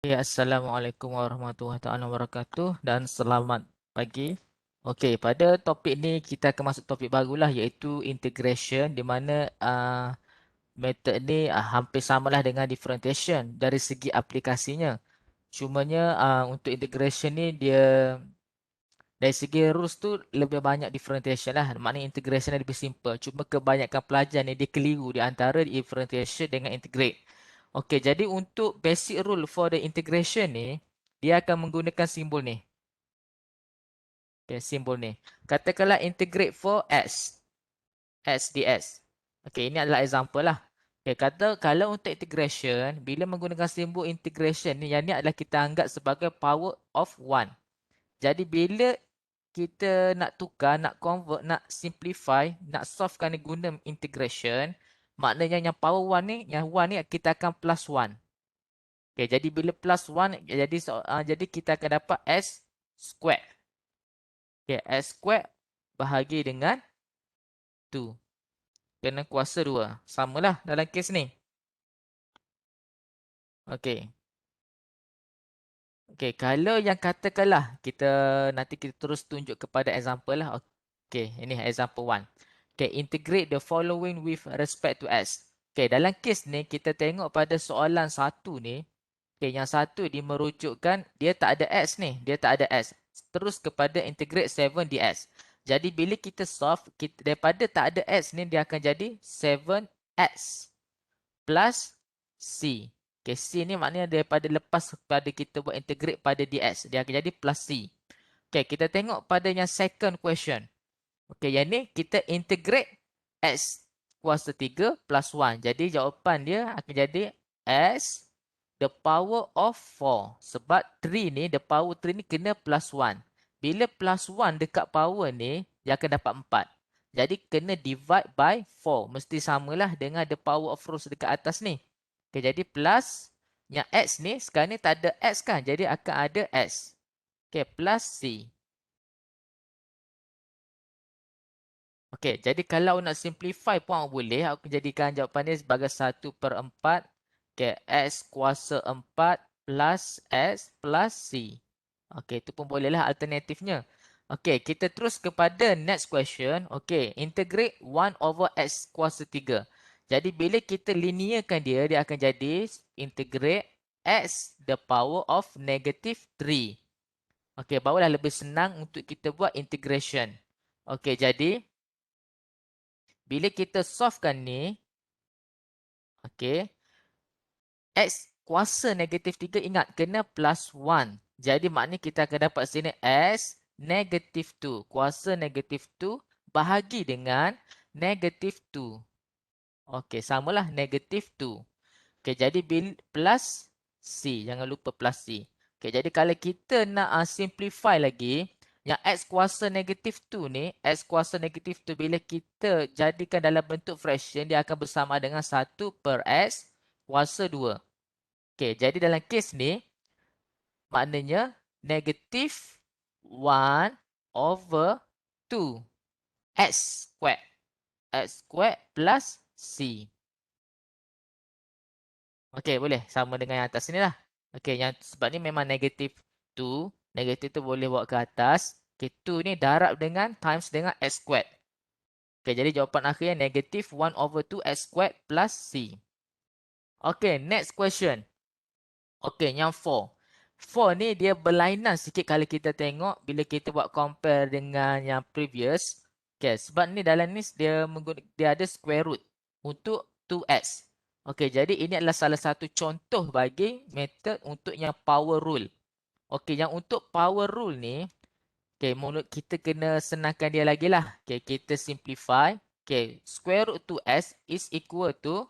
Ya, Assalamualaikum warahmatullahi wabarakatuh dan selamat pagi. Okey, pada topik ni kita akan masuk topik barulah iaitu integration di mana metod ni hampir samalah dengan differentiation dari segi aplikasinya. Cumanya untuk integration ni dia dari segi rules tu lebih banyak differentiation lah. Maknanya integration ni lebih simple. Cuma kebanyakan pelajar ni dia keliru di antara differentiation dengan integrate. Okey, jadi untuk basic rule for the integration ni, dia akan menggunakan simbol ni. Okey, simbol ni. Katakanlah integrate for x ds. Okey, ini adalah example lah. Okey, kata kalau untuk integration, bila menggunakan simbol integration ni, yang ni adalah kita anggap sebagai power of 1. Jadi bila kita nak tukar, nak convert, nak simplify, nak solvekan ni guna integration, maknanya yang power 1 ni, yang 1 ni kita akan plus 1. Okay, jadi bila plus 1, jadi kita akan dapat S square. Okay, S square bahagi dengan 2. Kena kuasa 2. Samalah dalam kes ni. Okay. Okay, kalau yang katakanlah nanti kita terus tunjuk kepada example lah. Okay, ini example 1. Okay, integrate the following with respect to S. Okay, dalam kes ni kita tengok pada soalan 1 ni. Okay, yang 1 dia merujukkan dia tak ada X ni. Dia tak ada S. Terus kepada integrate 7 ds. Jadi bila kita solve, daripada tak ada X ni dia akan jadi 7x plus C. Okay, C ni maknanya daripada lepas pada kita buat integrate pada ds. Dia akan jadi plus C. Okay, kita tengok pada yang second question. Okay, yang ni kita integrate X kuasa 3 plus 1. Jadi jawapan dia akan jadi S the power of 4. Sebab 3 ni, the power 3 ni kena plus 1. Bila plus 1 dekat power ni, dia akan dapat 4. Jadi kena divide by 4. Mesti samalah dengan the power of rows dekat atas ni. Okay, jadi plus yang X ni, sekarang ni tak ada X kan? Jadi akan ada S. Okay, plus C. Okay, jadi kalau nak simplify pun boleh. Aku jadikan jawapan ni sebagai 1/4. Okay, X kuasa 4 plus S plus C. Okay, itu pun bolehlah alternatifnya. Okay, kita terus kepada next question. Okay, integrate 1 over X kuasa 3. Jadi bila kita linearkan dia, dia akan jadi integrate X the power of negative 3. Okay, barulah lebih senang untuk kita buat integration. Okay, jadi bila kita solvekan ni, okay, X kuasa negatif 3 ingat kena plus 1. Jadi maknanya kita akan dapat sini S negatif 2. Kuasa negatif 2 bahagi dengan negatif 2. Okey, samalah negatif 2. Okey, jadi plus C. Jangan lupa plus C. Okey, jadi kalau kita nak simplify lagi, yang X kuasa negatif 2 ni, X kuasa negatif 2 bila kita jadikan dalam bentuk fraction, dia akan bersama dengan 1/X kuasa 2. Okey, jadi dalam kes ni, maknanya negatif 1 over 2 X squared. X squared plus C. Okey, boleh. Sama dengan yang atas ni lah. Okey, sebab ni memang negatif 2. Negatif tu boleh bawa ke atas. Okey, 2 ni darab dengan times dengan X squared. Okey, jadi jawapan akhirnya negatif 1 over 2 X squared plus C. Okey, next question. Okey, yang 4. 4 ni dia berlainan sikit kalau kita tengok bila kita buat compare dengan yang previous. Okey, sebab ni dalam ni dia ada square root untuk 2x. Okey, jadi ini adalah salah satu contoh bagi method untuk yang power rule. Okey, yang untuk power rule ni, okey, mulut kita kena senangkan dia lagi lah. Okey, kita simplify. Okey, square root 2s is equal to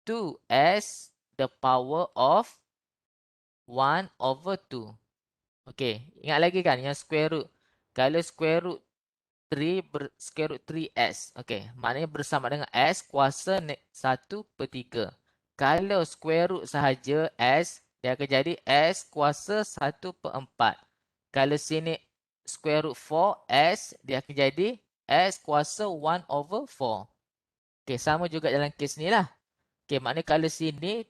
2s the power of 1 over 2. Okey, ingat lagi kan yang square root. Kalau square root 3 square root 3s. Okey, maknanya bersama dengan s kuasa 1/3. Kalau square root sahaja s, dia akan jadi s kuasa 1/4. Kalau sini square root 4s, dia akan jadi s kuasa 1 over 4. Okey, sama juga dalam kes ni lah. Okey, maknanya kalau sini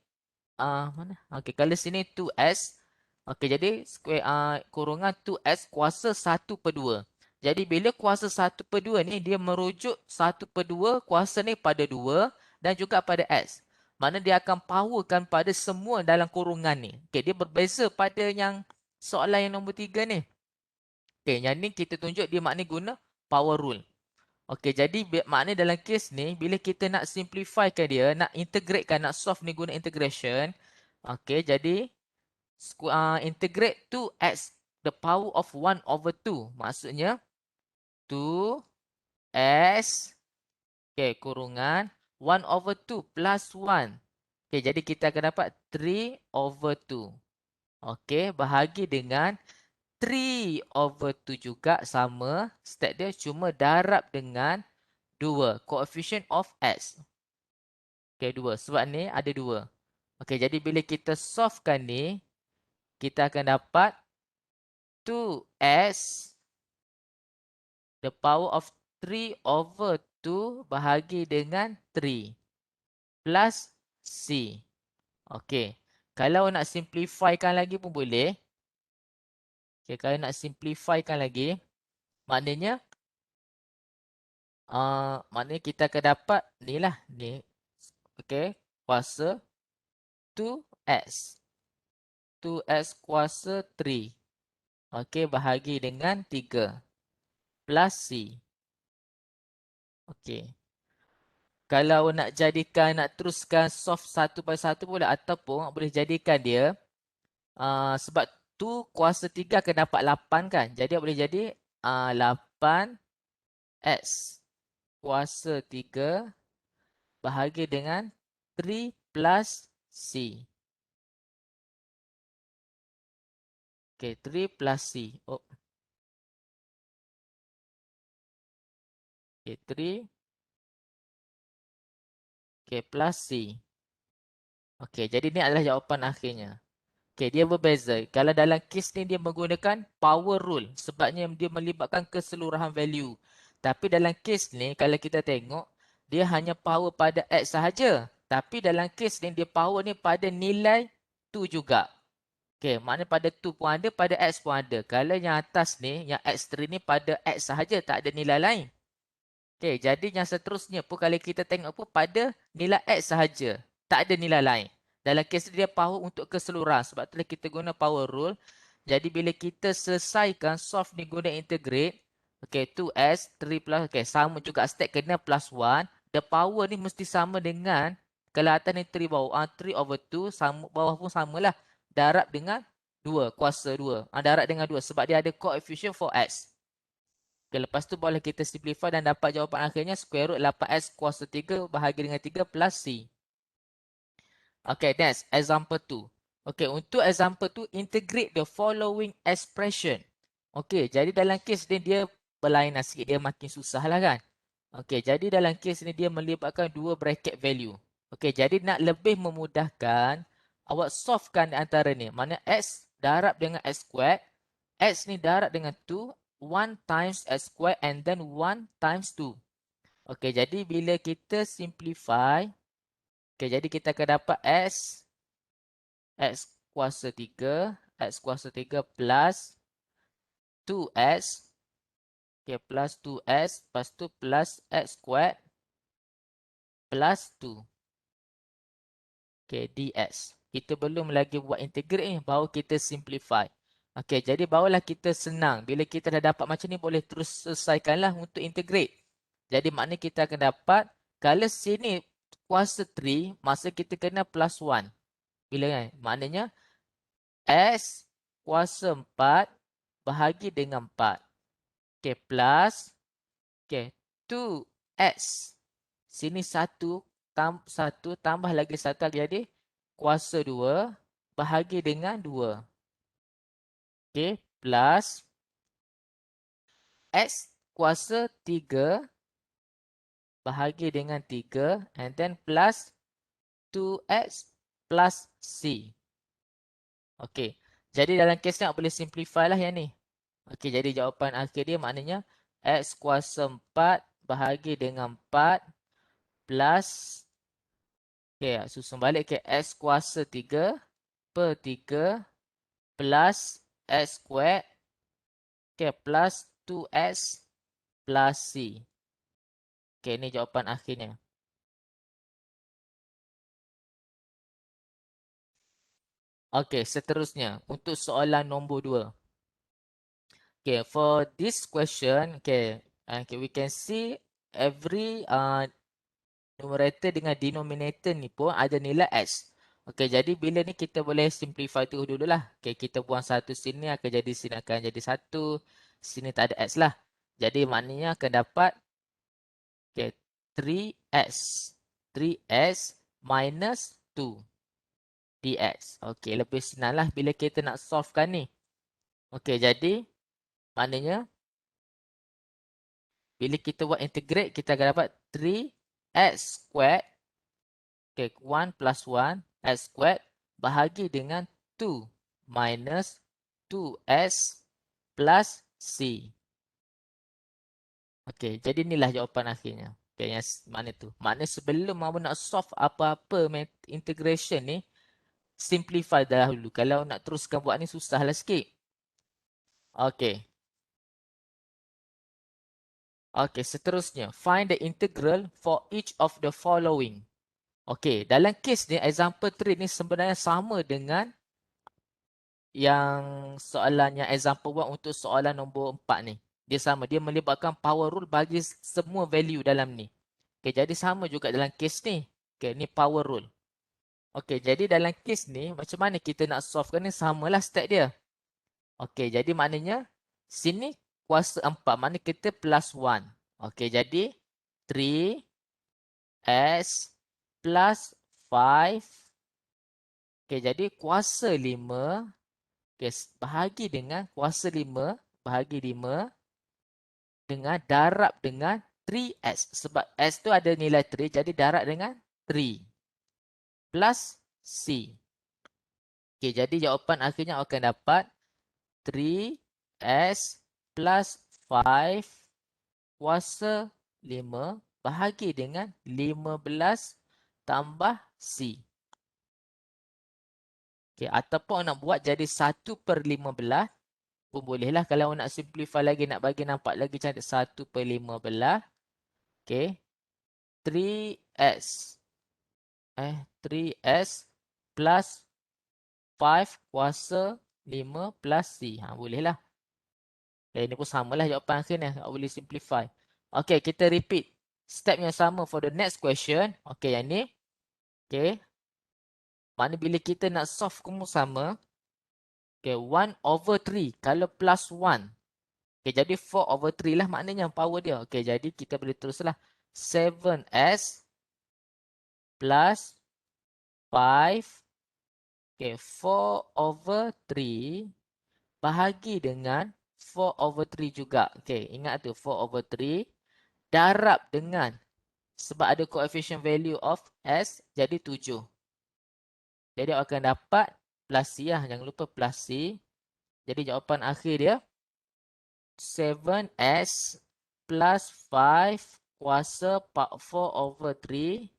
Mana? Okey, kalau sini 2S. Okey, jadi square kurungan 2S kuasa 1/2. Jadi bila kuasa 1/2 ni dia merujuk 1/2 kuasa ni pada 2 dan juga pada S. Mana dia akan powerkan pada semua dalam kurungan ni. Okey, dia berbeza pada yang soalan yang nombor 3 ni. Okey, yang ni kita tunjuk dia makna guna power rule. Okey, jadi makna dalam kes ni, bila kita nak simplifykan dia, nak integratekan, nak solve ni guna integration. Okey, jadi integrate 2x the power of 1/2. Maksudnya 2s, okey, kurungan 1/2 plus 1. Okey, jadi kita akan dapat 3/2. Okey, bahagi dengan 3/2 juga sama. Step dia cuma darab dengan 2. Coefficient of x. Okey, 2. Sebab ni ada 2. Okey, jadi bila kita solvekan ni, kita akan dapat 2s the power of 3/2 bahagi dengan 3 plus c. Okey. Kalau nak simplifykan lagi pun boleh. Okey, kalau nak simplifykan lagi, maknanya maknanya kita akan dapat ni lah, ni. Okey, kuasa 2s. 2s kuasa 3. Okey, bahagi dengan 3 plus c. Okey. Kalau nak jadikan, nak teruskan solve satu per satu boleh, ataupun boleh jadikan dia sebab tu kuasa 3 akan dapat 8 kan. Jadi boleh jadi 8x kuasa 3 bahagi dengan 3 plus c. Okey, 3 plus c. Oh. Okey, 3. Okey, plus c. Okey, jadi ni adalah jawapan akhirnya. Okey, dia berbeza. Kalau dalam kes ni dia menggunakan power rule sebabnya dia melibatkan keseluruhan value. Tapi dalam kes ni kalau kita tengok, dia hanya power pada X sahaja. Tapi dalam kes ni dia power ni pada nilai tu juga. Okey, maknanya pada tu pun ada, pada X pun ada. Kalau yang atas ni, yang X3 ni pada X sahaja, tak ada nilai lain. Okey, jadi yang seterusnya pun kalau kita tengok pun pada nilai X sahaja. Tak ada nilai lain. Dalam kes dia power untuk keseluruhan. Sebab itulah kita guna power rule. Jadi bila kita selesaikan solve ni guna integrate. Okey, 2s, 3 plus, okey, sama juga step kena plus 1. The power ni mesti sama dengan, kalau atas ni 3 bawah, 3/2, sama, bawah pun samalah. Darab dengan 2, kuasa 2. Darab dengan 2 sebab dia ada coefficient for x. Okay, lepas tu boleh kita simplify dan dapat jawapan akhirnya square root 8x kuasa 3 bahagi dengan 3 plus c. Okay, next. Example 2. Okay, untuk example 2, integrate the following expression. Okay, jadi dalam kes ni dia berlainan sikit. Dia makin susah lah kan. Okay, jadi dalam kes ni dia melibatkan dua bracket value. Okay, jadi nak lebih memudahkan, awak solvekan antara ni. Mana x darab dengan x squared. X ni darab dengan 2. 1 times x squared and then 1 times 2. Okey, jadi bila kita simplify, okey, jadi kita akan dapat x kuasa 3, x kuasa 3 plus 2x, okey, plus 2x, lepas tu plus x squared plus 2. Okey, dx. Kita belum lagi buat integrate ni, baru kita simplify. Okey, jadi barulah kita senang. Bila kita dah dapat macam ni, boleh terus selesaikanlah untuk integrate. Jadi maknanya kita akan dapat, kalau sini kuasa 3, masa kita kena plus 1. Bila kan? Maknanya, S kuasa 4 bahagi dengan 4. Okey, plus, okey, 2x. Sini 1 tambah lagi 1 jadi kuasa 2 bahagi dengan 2. Okey, plus x kuasa 3 bahagi dengan 3 and then plus 2x plus c. Okey, jadi dalam kes ni boleh simplify lah yang ni. Okey, jadi jawapan akhir dia maknanya x kuasa 4 bahagi dengan 4 plus Okay, susun balik. Okay, S kuasa 3 per 3 plus S squared. Okay, plus 2S plus C. Okay, ini jawapan akhirnya. Okay, seterusnya. Untuk soalan nombor 2. Okay, for this question, okay, we can see every numerator dengan denominator ni pun ada nilai S. Okay, jadi bila ni kita boleh simplify tu dululah. Okay, kita buang satu sini akan jadi sini akan jadi satu. Sini tak ada S lah. Jadi maknanya akan dapat okay, 3S. 3S minus 2 dx. Okay, lebih senang lah bila kita nak solvekan ni. Okay, jadi maknanya bila kita buat integrate, kita akan dapat 3x squared. Okay, 1 plus 1 x squared bahagi dengan 2 minus 2s plus c. Okay, jadi inilah jawapan akhirnya. Okay, yang mana tu? Maknanya sebelum mahu nak solve apa-apa integration ni, simplify dahulu. Kalau nak teruskan buat ni susahlah sikit. Okay. Okay, seterusnya. Find the integral for each of the following. Okay, dalam kes ni, example 3 ni sebenarnya sama dengan yang soalannya example 1 untuk soalan nombor 4 ni. Dia sama, dia melibatkan power rule bagi semua value dalam ni. Okay, jadi sama juga dalam kes ni. Okay, ni power rule. Okay, jadi dalam kes ni, macam mana kita nak solvekan ni, samalah step dia. Okay, jadi maknanya, sini kuasa 4, maknanya kita plus 1. Okay, jadi 3s plus 5. Okay, jadi kuasa 5. Okay, bahagi dengan kuasa 5. Bahagi 5 dengan darab dengan 3s. Sebab s tu ada nilai 3, jadi darab dengan 3. Plus c. Okay, jadi jawapan akhirnya akan dapat 3s plus 5 kuasa 5 bahagi dengan 15 tambah c. Okay, ataupun nak buat jadi 1/15 pun bolehlah. Kalau nak simplify lagi, nak bagi nampak lagi cantik, 1/15. Okay, 3s 3s plus 5 kuasa 5 plus c. Bolehlah. Okay, ini pun samalah jawapan akhirnya. Tak boleh simplify. Okay, kita repeat step yang sama for the next question. Okay, yang ni. Okay. Mana bila kita nak solve kamu sama. Okay, 1/3. Kalau plus 1. Okay, jadi 4/3 lah maknanya power dia. Okay, jadi kita boleh teruslah. 7s plus 5. Okay, 4/3 bahagi dengan 4/3 juga. Okay, ingat tu 4/3 darab dengan, sebab ada coefficient value of s, jadi 7. Jadi akan dapat plus c lah. Jangan lupa plus c. Jadi jawapan akhir dia 7s plus 5 kuasa 4/3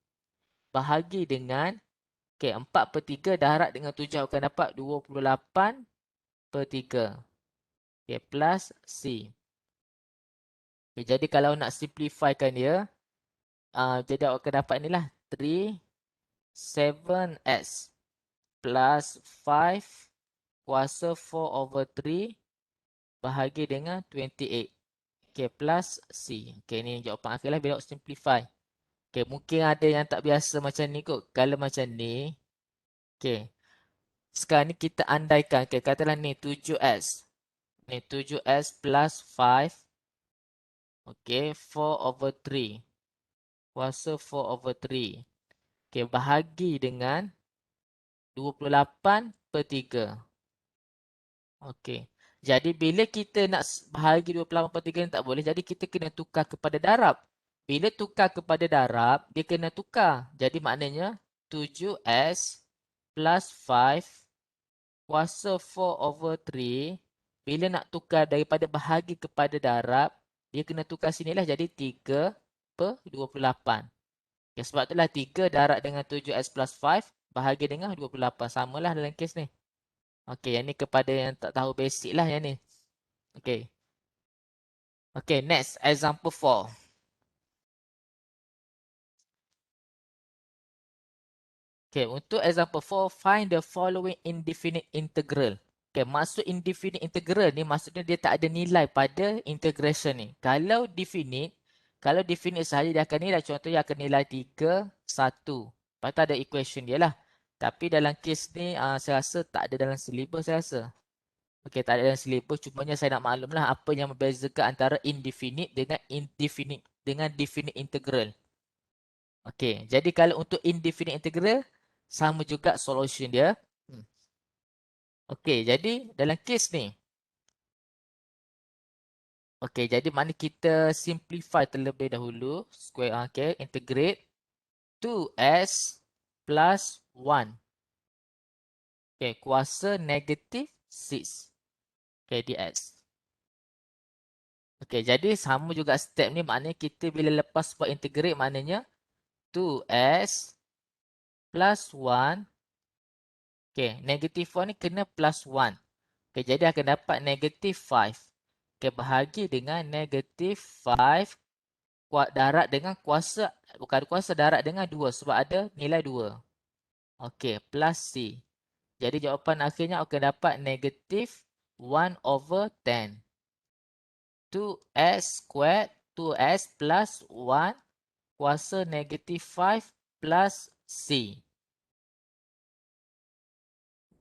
bahagi dengan, okay, 4/3 darab dengan 7 akan dapat 28/3. Okay, plus c. Okay, jadi kalau nak simplifykan dia, jadi awak akan dapat inilah 7s plus 5 kuasa 4/3 bahagi dengan 28. Okay, plus c. Okay, ni jawapan akhir lah bila awak simplify. Okay, mungkin ada yang tak biasa macam ni kot. Kalau macam ni, okay, sekarang ni kita andaikan, okay, katalah ni 7s. Ni 7s plus 5. Okay, 4/3. Kuasa 4/3. Okay, bahagi dengan 28/3. Okay. Jadi bila kita nak bahagi 28/3 ni tak boleh. Jadi kita kena tukar kepada darab. Bila tukar kepada darab, dia kena tukar. Jadi maknanya 7s plus 5 kuasa 4/3. Bila nak tukar daripada bahagi kepada darab, dia kena tukar sinilah jadi 3/28. Okay, sebab itulah 3 darab dengan 7S plus 5 bahagi dengan 28. Samalah dalam kes ni. Okay, yang ni kepada yang tak tahu basic lah yang ni. Okay. Okay, next. Example 4. Okay, untuk example 4, find the following indefinite integral. Okay, maksud indefinite integral ni maksudnya dia tak ada nilai pada integration ni. Kalau definite sahaja dia akan nilai, contohnya akan nilai 3, 1. Lepas tu ada equation dia lah. Tapi dalam kes ni, saya rasa tak ada dalam syllabus saya rasa. Okay, tak ada dalam syllabus. Cumanya saya nak maklum lah apa yang membezakan antara indefinite dengan definite integral. Okay, jadi kalau untuk indefinite integral, sama juga solution dia. Okay, jadi dalam kes ni. Okay, jadi mana kita simplify terlebih dahulu. Square, okay, integrate 2s plus 1. Okay, kuasa negatif 6. Okay, ds. Okay, jadi sama juga step ni, maknanya kita bila lepas buat integrate, maknanya 2s plus 1. Okay, negatif 1 ni kena plus 1. Okay, jadi akan dapat negatif 5. Okay, bahagi dengan negatif 5 darab dengan kuasa, bukan kuasa, darab dengan 2 sebab ada nilai 2. Okay, plus C. Jadi jawapan akhirnya akan dapat negatif 1/10. 2s squared, 2s plus 1 kuasa negatif 5 plus C.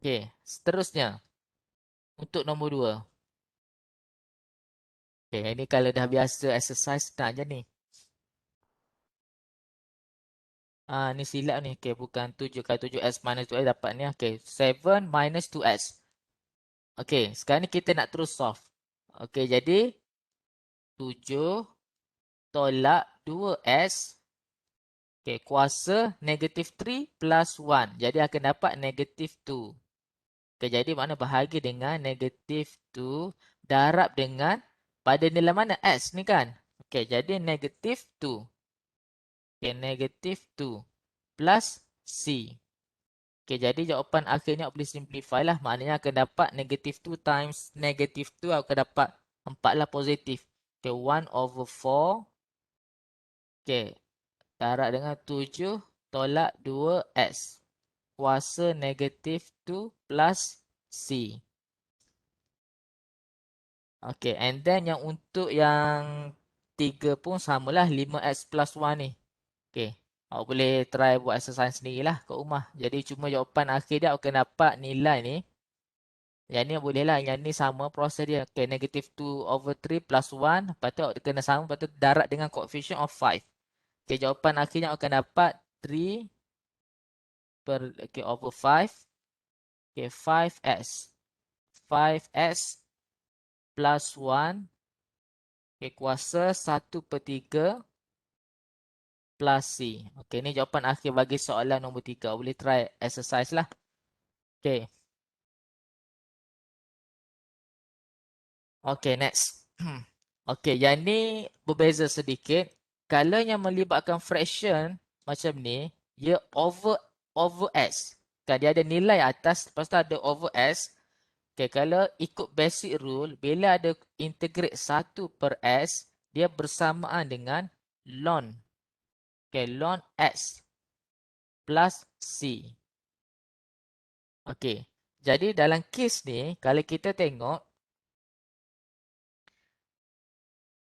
Okay, seterusnya. Untuk nombor 2. Okay, ini kalau dah biasa exercise, nak je ni. Ni silap ni. Okay, bukan 7. Kalau 7s minus 2s dapat ni. Okay, 7 minus 2s. Okay, sekarang ni kita nak terus solve. Okay, jadi 7 tolak 2s. Okay, kuasa negatif 3 plus 1. Jadi akan dapat negatif 2. Okay, jadi mana bahagi dengan negatif 2 darab dengan pada nilai mana? S ni kan? Okay, jadi negatif 2. Okay, negatif 2 plus C. Okay, jadi jawapan akhirnya boleh simplify lah. Maknanya akan dapat negatif 2 times negatif 2 akan dapat 4 lah positif. Okay, 1/4. Okay, darab dengan 7 tolak 2S. Kuasa negatif 2 plus C. Okay, and then yang untuk yang 3 pun samalah 5S plus 1 ni. Okay, awak boleh try buat exercise sendirilah kat rumah. Jadi cuma jawapan akhir dia akan dapat nilai ni. Yang ni boleh lah. Yang ni sama proses dia. Okay, negatif 2/3 plus 1. Lepas tu awak kena sama. Lepas tu darab dengan coefficient of 5. Okay, jawapan akhirnya akan dapat 3 over 5. Okay, 5s. 5s plus 1. Okay, kuasa 1/3 plus C. Okay, ni jawapan akhir bagi soalan nombor 3. Boleh try exercise lah. Okay. Okay, next. Okay, yang ni berbeza sedikit. Kalau yang melibatkan fraction macam ni, dia over S. Kan dia ada nilai atas, lepas tu ada over S. Okay, kalau ikut basic rule, bila ada integrate 1/S, dia bersamaan dengan ln. Okay, ln S plus C. Okay, jadi dalam kes ni, kalau kita tengok,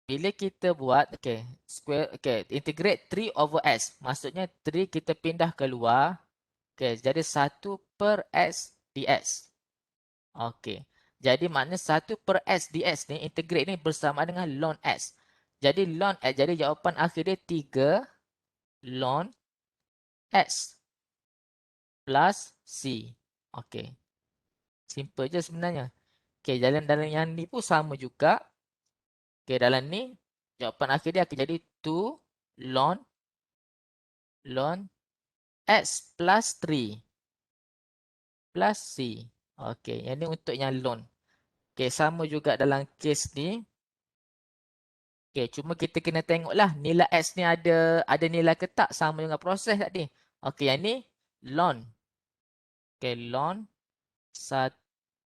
bila kita buat, okay, square, okay, integrate 3/S. Maksudnya 3 kita pindah keluar. Okay, jadi 1/S ds. Okay, jadi maknanya 1/S ds ni, integrate ni bersama dengan ln S. Jadi ln S, jadi jawapan akhir dia 3 ln S plus C. Okay, simple je sebenarnya. Okay, dalam yang ni pun sama juga. Okay, dalam ni, jawapan akhir dia akan jadi 2 ln S plus 3 plus C. Okay, yang ni untuk yang ln. Okay, sama juga dalam kes ni. Okey, cuma kita kena tengoklah nilai X ni ada nilai ke tak sama dengan proses tadi. Okey, yang ni ln. Okey, ln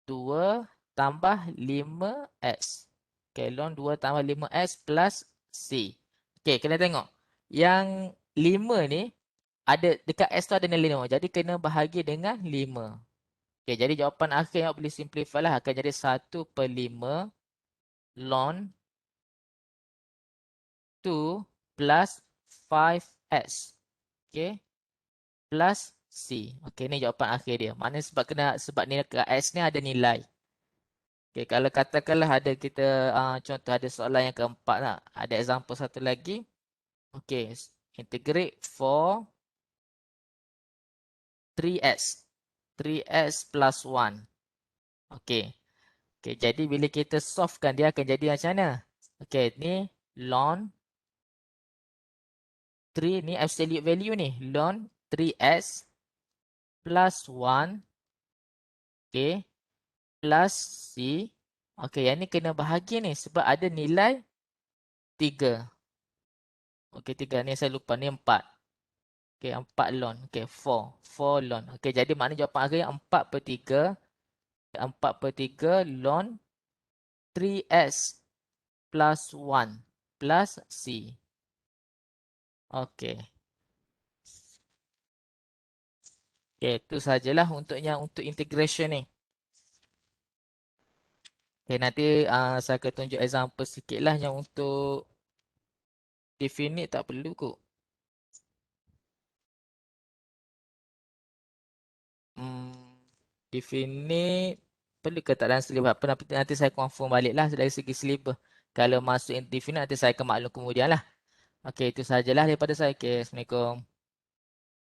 2 tambah 5x. Okey, ln 2 tambah 5x plus C. Okey, kena tengok. Yang 5 ni ada dekat X tu ada nilai 5. Jadi kena bahagi dengan 5. Okey, jadi jawapan akhir yang boleh simplify lah akan jadi 1/5 ln 2 plus 5x. Okey, plus C. Okey, ni jawapan akhir dia. Mana sebab nilai kat X ni ada nilai. Okey, kalau katakanlah ada kita contoh ada soalan yang keempat lah. Ada example satu lagi. Okey, integrate for 3x. 3x plus 1. Okey. Okey, jadi bila kita solvekan dia akan jadi macam mana? Okey, ni ln 3 ni absolute value ni. Ln 3x plus 1. Okey, plus C. Okey, yang ni kena bahagi ni sebab ada nilai 3. Okey, 3 ni saya lupa ni 4. Okey, 4 ln. Okey, 4. 4 ln. Okey, jadi maknanya jawapan akhir 4/3. 4/3 ln 3x plus 1 plus C. Okey. Okey, itu sajalah untuk integration ni. Okey, nanti saya akan tunjuk example sikit lah yang untuk definite tak perlu kot. Definite perlu ke tak dalam syllabus apa nanti saya confirm balik lah dari segi syllabus. Kalau masuk indefinite nanti saya akan maklum kemudian lah. Okey, itu sajalah daripada saya. Okey, Assalamualaikum.